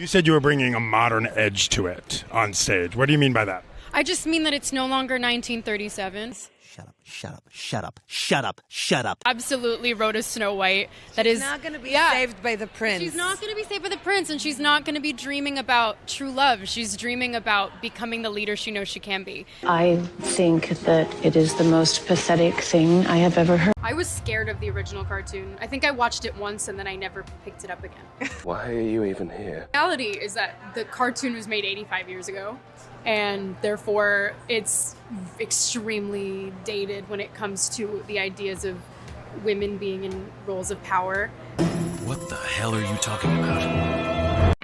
You said you were bringing a modern edge to it on stage. What do you mean by that? I just mean that it's no longer 1937. Shut up, shut up, shut up, shut up, shut up. Absolutely wrote a Snow White that She's is not going to be saved by the prince. She's not going to be saved by the prince, and she's not going to be dreaming about true love. She's dreaming about becoming the leader she knows she can be. I think that it is the most pathetic thing I have ever heard. I was scared of the original cartoon. I think I watched it once and then I never picked it up again. Why are you even here? The reality is that the cartoon was made 85 years ago, and therefore it's extremely dated when it comes to the ideas of women being in roles of power. What the hell are you talking about?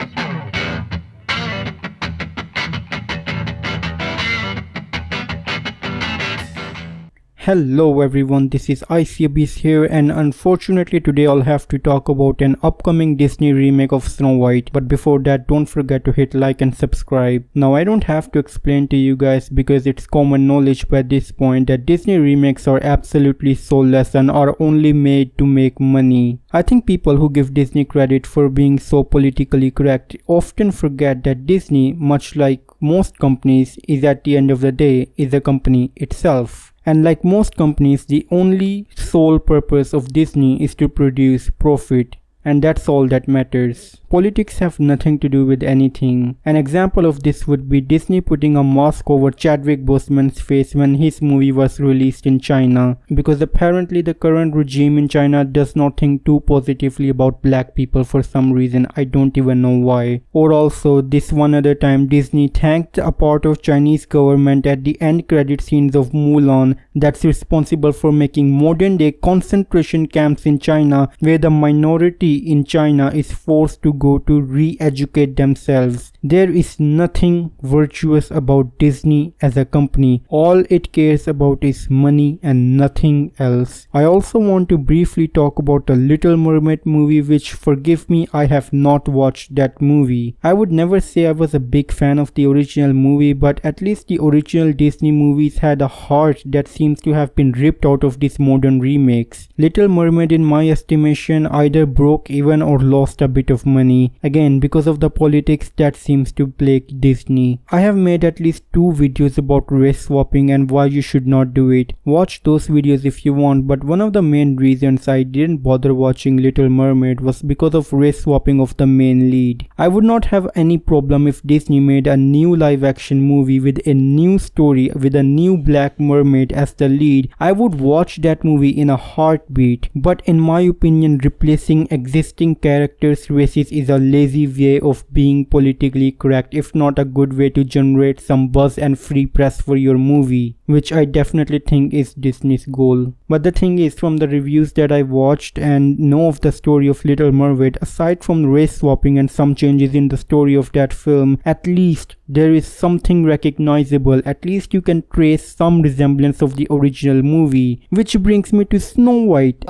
Hello everyone, this is ICABs here, and unfortunately today I'll have to talk about an upcoming Disney remake of Snow White. But before that, don't forget to hit like and subscribe. Now I don't have to explain to you guys because it's common knowledge by this point that Disney remakes are absolutely soulless and are only made to make money. I think people who give Disney credit for being so politically correct often forget that Disney, much like most companies, is at the end of the day is a company itself. And like most companies, the only sole purpose of Disney is to produce profit, and that's all that matters. Politics have nothing to do with anything. An example of this would be Disney putting a mask over Chadwick Boseman's face when his movie was released in China, because apparently the current regime in China does not think too positively about black people for some reason. I don't even know why. Or also, this one other time Disney thanked a part of Chinese government at the end credit scenes of Mulan that's responsible for making modern day concentration camps in China, where the minority in China is forced to go to re-educate themselves. There is nothing virtuous about Disney as a company. All it cares about is money and nothing else. I also want to briefly talk about the Little Mermaid movie, which, forgive me, I have not watched that movie. I would never say I was a big fan of the original movie, but at least the original Disney movies had a heart that seems to have been ripped out of these modern remakes. Little Mermaid, in my estimation, either broke even or lost a bit of money, again because of the politics that seems to plague Disney. I have made at least 2 videos about race swapping and why you should not do it. Watch those videos if you want, but one of the main reasons I didn't bother watching Little Mermaid was because of race swapping of the main lead. I would not have any problem if Disney made a new live action movie with a new story with a new black mermaid as the lead. I would watch that movie in a heartbeat, but in my opinion, replacing existing characters' races is a lazy way of being politically correct, if not a good way to generate some buzz and free press for your movie, which I definitely think is Disney's goal. But the thing is, from the reviews that I watched and know of the story of Little Mermaid, aside from race swapping and some changes in the story of that film, at least there is something recognizable. At least you can trace some resemblance of the original movie, which brings me to Snow White.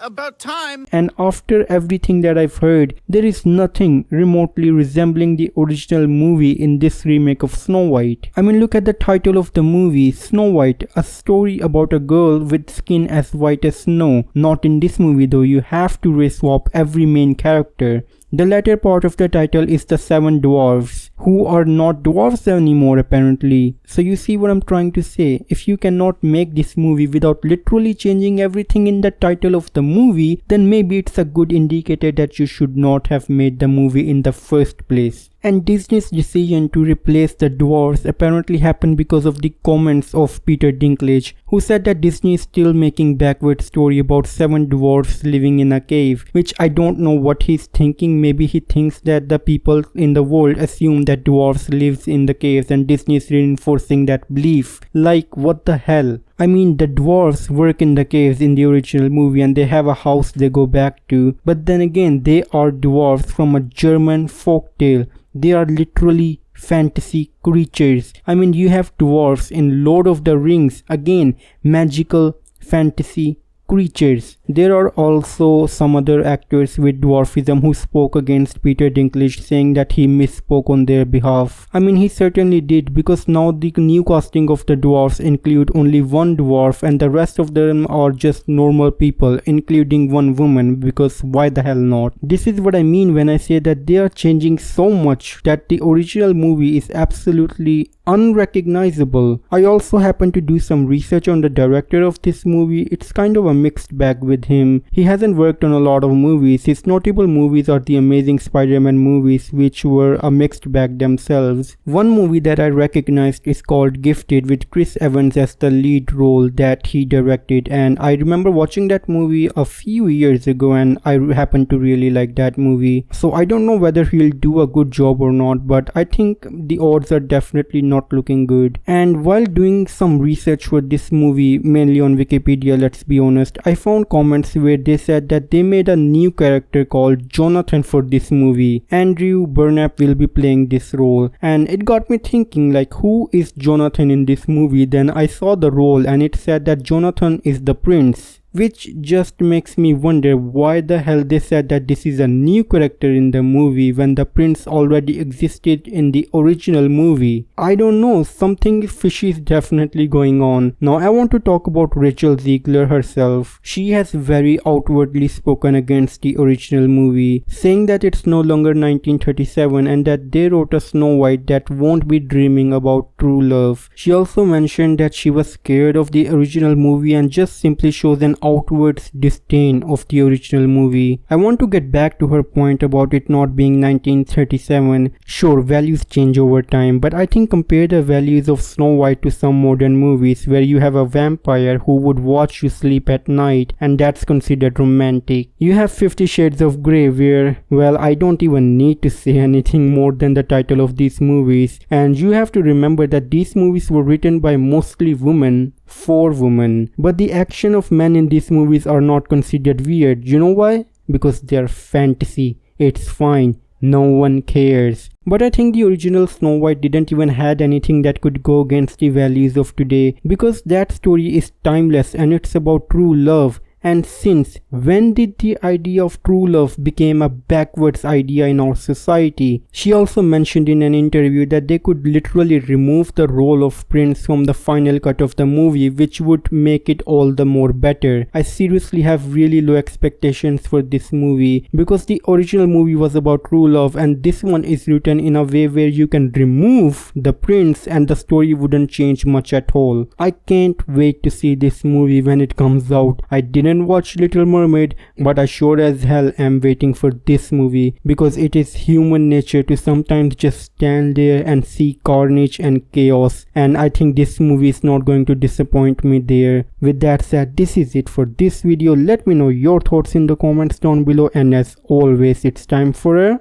About time. And after everything that I've heard, there is nothing remotely resembling the original movie in this remake of Snow White. I mean, look at the title of the movie, Snow White, a story about a girl with skin as white as snow. Not in this movie though, you have to race swap every main character. The latter part of the title is the 7 dwarves, who are not dwarves anymore apparently. So you see what I'm trying to say. If you cannot make this movie without literally changing everything in the title of the movie, then maybe it's a good indicator that you should not have made the movie in the first place. And Disney's decision to replace the dwarves apparently happened because of the comments of Peter Dinklage, who said that Disney is still making backward story about 7 dwarves living in a cave, which I don't know what he's thinking. Maybe he thinks that the people in the world assume that dwarves lives in the caves and Disney is reinforcing that belief. Like, what the hell? I mean, the dwarves work in the caves in the original movie and they have a house they go back to, but then again, they are dwarves from a German folktale. They are literally fantasy creatures. I mean, you have dwarves in Lord of the Rings, again, magical fantasy creatures. There are also some other actors with dwarfism who spoke against Peter Dinklage, saying that he misspoke on their behalf. I mean, he certainly did, because now the new casting of the dwarfs include only one dwarf and the rest of them are just normal people, including one woman, because why the hell not? This is what I mean when I say that they are changing so much that the original movie is absolutely unrecognizable. I also happened to do some research on the director of this movie. It's kind of a mixed bag with him. He hasn't worked on a lot of movies. His notable movies are the Amazing Spider-Man movies, which were a mixed bag themselves. One movie that I recognized is called Gifted, with Chris Evans as the lead role that he directed, and I remember watching that movie a few years ago and I happened to really like that movie. So I don't know whether he'll do a good job or not, but I think the odds are definitely not looking good. And while doing some research for this movie, mainly on Wikipedia, let's be honest, I found comments where they said that they made a new character called Jonathan for this movie. Andrew Burnap will be playing this role, and it got me thinking, like, who is Jonathan in this movie? Then I saw the role and it said that Jonathan is the prince, which just makes me wonder why the hell they said that this is a new character in the movie when the prince already existed in the original movie. I don't know, something fishy is definitely going on. Now I want to talk about Rachel Zegler herself. She has very outwardly spoken against the original movie, saying that it's no longer 1937 and that they wrote a Snow White that won't be dreaming about true love. She also mentioned that she was scared of the original movie and just simply shows an outward disdain of the original movie. I want to get back to her point about it not being 1937. Sure, values change over time, but I think compare the values of Snow White to some modern movies where you have a vampire who would watch you sleep at night and that's considered romantic. You have 50 Shades of Grey where, well, I don't even need to say anything more than the title of these movies, and you have to remember that these movies were written by mostly women for women, but the action of men in these movies are not considered weird. You know why? Because they're fantasy. It's fine. No one cares. But I think the original Snow White didn't even had anything that could go against the values of today, because that story is timeless and it's about true love. And since when did the idea of true love became a backwards idea in our society? She also mentioned in an interview that they could literally remove the role of Prince from the final cut of the movie, which would make it all the more better. I seriously have really low expectations for this movie, because the original movie was about true love and this one is written in a way where you can remove the Prince and the story wouldn't change much at all. I can't wait to see this movie when it comes out. I didn't watch Little Mermaid, but I sure as hell am waiting for this movie, because it is human nature to sometimes just stand there and see carnage and chaos, and I think this movie is not going to disappoint me there. With that said, this is it for this video. Let me know your thoughts in the comments down below, and as always, it's time for a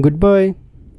goodbye.